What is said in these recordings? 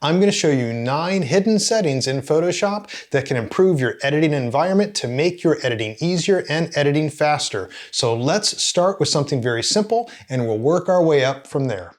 I'm going to show you 9 hidden settings in Photoshop that can improve your editing environment to make your editing easier and editing faster. So let's start with something very simple and we'll work our way up from there.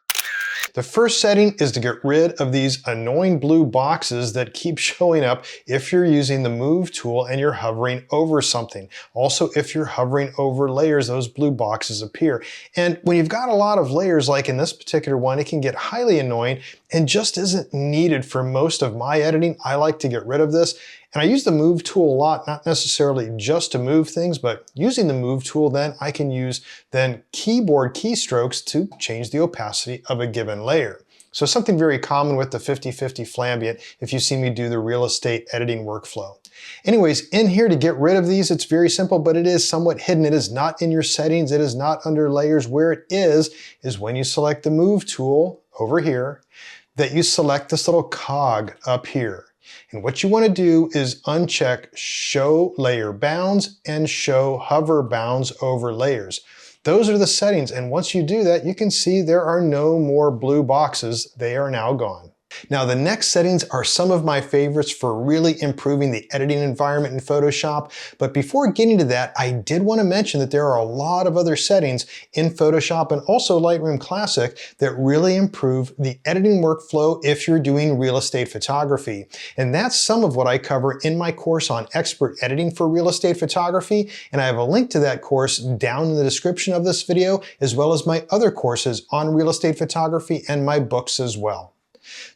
The first setting is to get rid of these annoying blue boxes that keep showing up if you're using the Move tool and you're hovering over something. Also, if you're hovering over layers, those blue boxes appear. And when you've got a lot of layers, like in this particular one, it can get highly annoying and just isn't needed for most of my editing. I like to get rid of this. And I use the Move tool a lot, not necessarily just to move things, but using the Move tool, then I can use keyboard keystrokes to change the opacity of a given layer. So something very common with the 50/50 flambient if you see me do the real estate editing workflow. Anyways, in here to get rid of these, it's very simple, but it is somewhat hidden. It is not in your settings. It is not under layers. Where it is when you select the Move tool over here, that you select this little cog up here. And what you want to do is uncheck Show Layer Bounds and Show Hover Bounds over layers. Those are the settings, and once you do that, you can see there are no more blue boxes. They are now gone. Now the next settings are some of my favorites for really improving the editing environment in Photoshop, but before getting to that, I did want to mention that there are a lot of other settings in Photoshop and also Lightroom Classic that really improve the editing workflow if you're doing real estate photography. And that's some of what I cover in my course on expert editing for real estate photography, and I have a link to that course down in the description of this video, as well as my other courses on real estate photography and my books as well.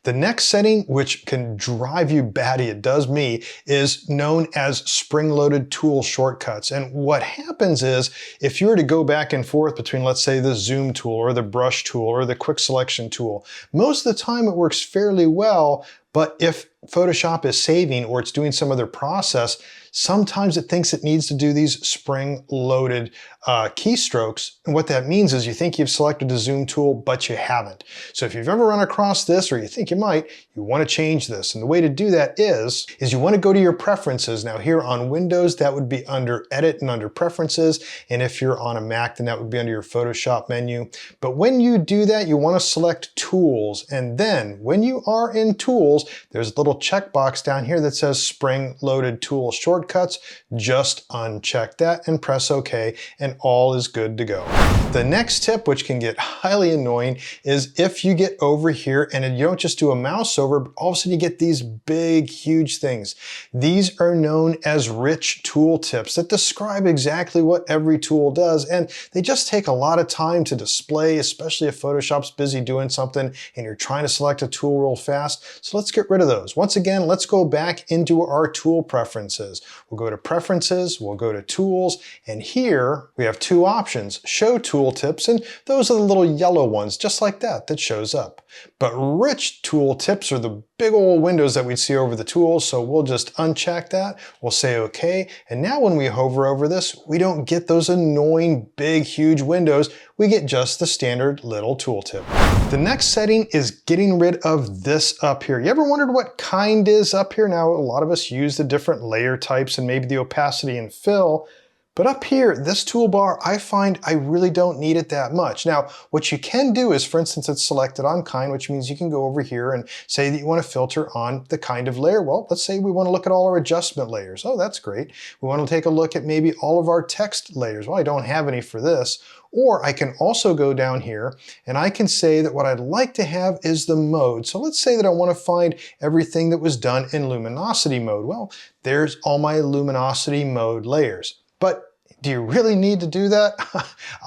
The next setting, which can drive you batty, it does me, is known as spring-loaded tool shortcuts. And what happens is, if you were to go back and forth between, let's say, the zoom tool or the brush tool or the quick selection tool, most of the time it works fairly well, but if Photoshop is saving or it's doing some other process, sometimes it thinks it needs to do these spring-loaded keystrokes. And what that means is you think you've selected the zoom tool, but you haven't. So if you've ever run across this, or you think you might, you want to change this. And the way to do that is you want to go to your preferences. Now here on Windows, that would be under Edit and under Preferences. And if you're on a Mac, then that would be under your Photoshop menu. But when you do that, you want to select Tools. And then when you are in Tools, there's a little checkbox down here that says Spring-Loaded Tool Shortcuts. Just uncheck that and press OK, and all is good to go. The next tip, which can get highly annoying, is if you get over here and you don't just do a mouse over, but all of a sudden you get these big, huge things. These are known as rich tool tips that describe exactly what every tool does, and they just take a lot of time to display, especially if Photoshop's busy doing something and you're trying to select a tool real fast. So let's get rid of those. Once again, let's go back into our tool preferences. We'll go to Preferences, we'll go to Tools, and here we have two options, Show Tooltips, and those are the little yellow ones, just like that shows up. But rich tooltips are the big old windows that we'd see over the tools, so we'll just uncheck that, we'll say OK, and now when we hover over this, we don't get those annoying big huge windows, we get just the standard little tooltip. The next setting is getting rid of this up here. You ever wondered what kind is up here? Now a lot of us use the different layer types and maybe the opacity and fill, but up here, this toolbar, I find I really don't need it that much. Now, what you can do is, for instance, it's selected on kind, which means you can go over here and say that you want to filter on the kind of layer. Well, let's say we want to look at all our adjustment layers. Oh, that's great. We want to take a look at maybe all of our text layers. Well, I don't have any for this. Or I can also go down here and I can say that what I'd like to have is the mode. So let's say that I want to find everything that was done in luminosity mode. Well, there's all my luminosity mode layers. But do you really need to do that?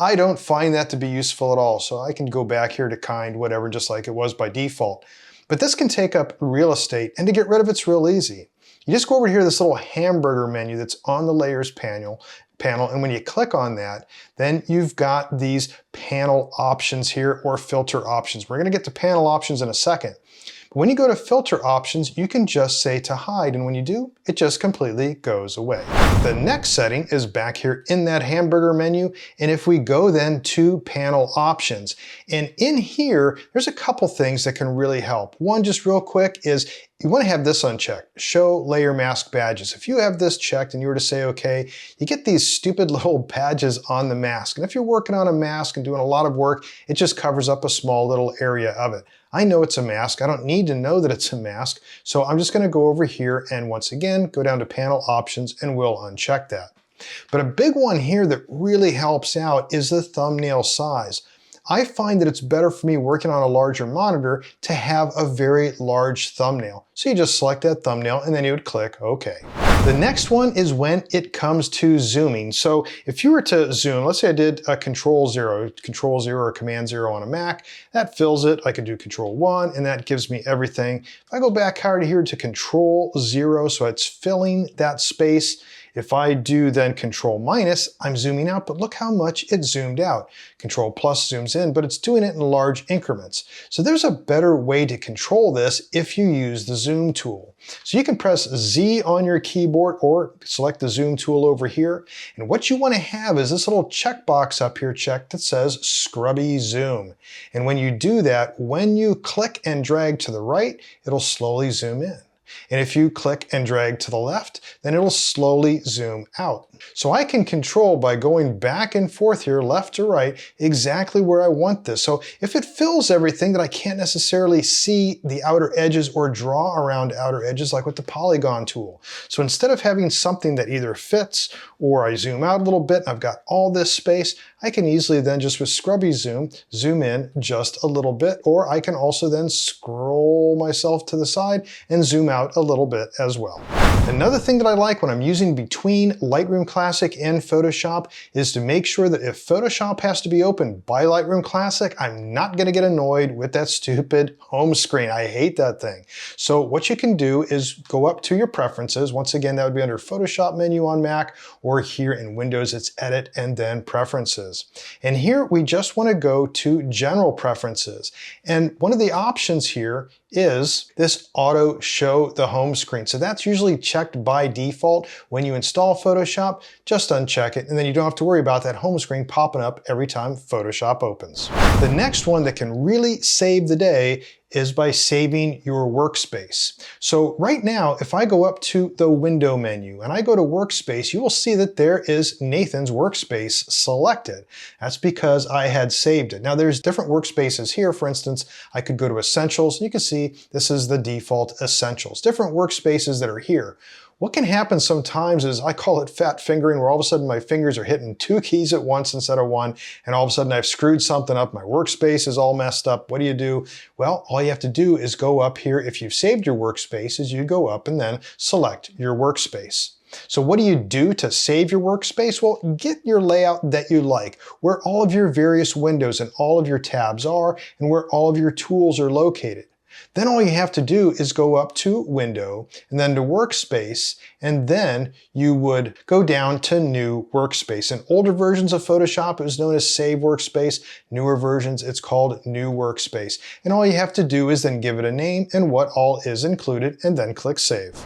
I don't find that to be useful at all. So I can go back here to kind, whatever, just like it was by default. But this can take up real estate, and to get rid of it's real easy. You just go over here to this little hamburger menu that's on the Layers panel, and when you click on that, then you've got these panel options here, or filter options. We're going to get to panel options in a second. When you go to filter options, you can just say to hide, and when you do, it just completely goes away. The next setting is back here in that hamburger menu, and if we go then to panel options, and in here, there's a couple things that can really help. One, just real quick, is you want to have this unchecked, show layer mask badges. If you have this checked and you were to say okay, you get these stupid little badges on the mask. And if you're working on a mask and doing a lot of work, it just covers up a small little area of it. I know it's a mask. I don't need to know that it's a mask. So I'm just going to go over here and once again, go down to panel options and we'll uncheck that. But a big one here that really helps out is the thumbnail size. I find that it's better for me working on a larger monitor to have a very large thumbnail. So you just select that thumbnail and then you would click OK. The next one is when it comes to zooming. So if you were to zoom, let's say I did a Control 0 or Command 0 on a Mac, that fills it. I could do Control 1 and that gives me everything. If I go back here to Control 0, so it's filling that space. If I do then Control minus, I'm zooming out, but look how much it zoomed out. Control plus zooms in, but it's doing it in large increments. So there's a better way to control this if you use the zoom tool. So you can press Z on your keyboard or select the zoom tool over here. And what you want to have is this little checkbox up here checked that says scrubby zoom. And when you do that, when you click and drag to the right, it'll slowly zoom in. And if you click and drag to the left, then it'll slowly zoom out. So I can control by going back and forth here, left to right, exactly where I want this. So if it fills everything that I can't necessarily see the outer edges or draw around outer edges like with the polygon tool. So instead of having something that either fits or I zoom out a little bit and I've got all this space, I can easily then just with scrubby zoom in just a little bit, or I can also then scroll myself to the side and zoom out a little bit as well. Another thing that I like when I'm using between Lightroom Classic and Photoshop is to make sure that if Photoshop has to be opened by Lightroom Classic, I'm not going to get annoyed with that stupid home screen. I hate that thing. So what you can do is go up to your preferences. Once again, that would be under Photoshop menu on Mac, or here in Windows, it's Edit and then Preferences. And here we just want to go to General Preferences. And one of the options here is this Auto Show the home screen. So that's usually checked by default. When you install Photoshop, just uncheck it, and then you don't have to worry about that home screen popping up every time Photoshop opens. The next one that can really save the day is by saving your workspace. So right now, if I go up to the window menu and I go to workspace, you will see that there is Nathan's workspace selected. That's because I had saved it. Now there's different workspaces here. For instance, I could go to Essentials. You can see this is the default Essentials. Different workspaces that are here. What can happen sometimes is I call it fat fingering, where all of a sudden my fingers are hitting 2 keys at once instead of 1, and all of a sudden I've screwed something up. My workspace is all messed up. What do? Well, all you have to do is go up here. If you've saved your workspace, is you go up and then select your workspace. So what do you do to save your workspace? Well, get your layout that you like, where all of your various windows and all of your tabs are, and where all of your tools are located. Then all you have to do is go up to Window and then to Workspace, and then you would go down to New Workspace. In older versions of Photoshop, it was known as Save Workspace. Newer versions, it's called New Workspace. And all you have to do is then give it a name and what all is included, and then click Save.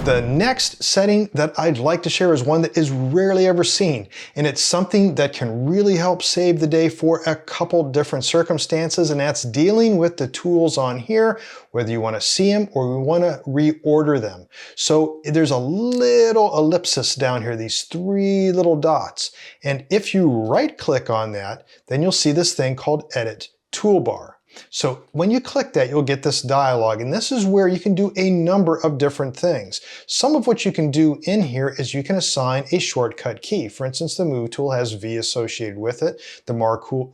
The next setting that I'd like to share is one that is rarely ever seen, and it's something that can really help save the day for a couple different circumstances, and that's dealing with the tools on here, whether you want to see them or you want to reorder them. So there's a little ellipsis down here, these 3 little dots, and if you right click on that, then you'll see this thing called Edit Toolbar. So when you click that, you'll get this dialog, and this is where you can do a number of different things. Some of what you can do in here is you can assign a shortcut key. For instance, the Move tool has V associated with it. The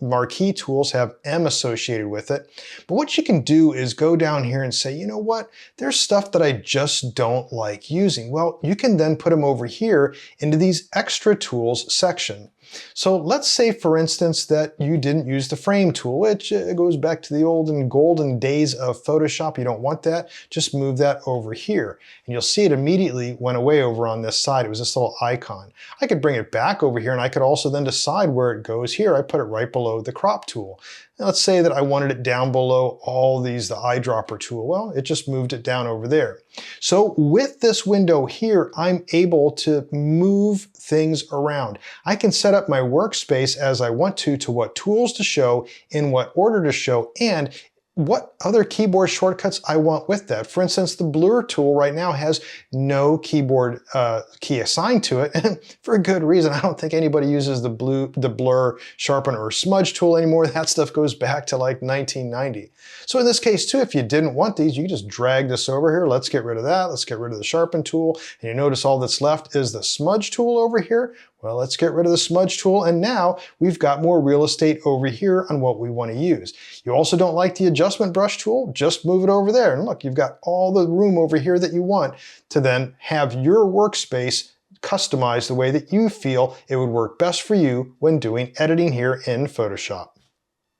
Marquee tools have M associated with it. But what you can do is go down here and say, you know what, there's stuff that I just don't like using. Well, you can then put them over here into these extra tools section. So let's say, for instance, that you didn't use the frame tool, which goes back to the olden golden days of Photoshop. You don't want that. Just move that over here. And you'll see it immediately went away over on this side. It was this little icon. I could bring it back over here, and I could also then decide where it goes here. I put it right below the crop tool. Now let's say that I wanted it down below all these, the eyedropper tool. Well, it just moved it down over there. So with this window here, I'm able to move things around. I can set up my workspace as I want to what tools to show, in what order to show, and what other keyboard shortcuts I want with that. For instance, the blur tool right now has no keyboard key assigned to it, and for a good reason. I don't think anybody uses the blur, sharpen, or smudge tool anymore. That stuff goes back to like 1990. So in this case too, if you didn't want these, you can just drag this over here. Let's get rid of that. Let's get rid of the sharpen tool. And you notice all that's left is the smudge tool over here. Well, let's get rid of the smudge tool, and now we've got more real estate over here on what we want to use. You also don't like the adjustment brush tool, just move it over there. And look, you've got all the room over here that you want to then have your workspace customized the way that you feel it would work best for you when doing editing here in Photoshop.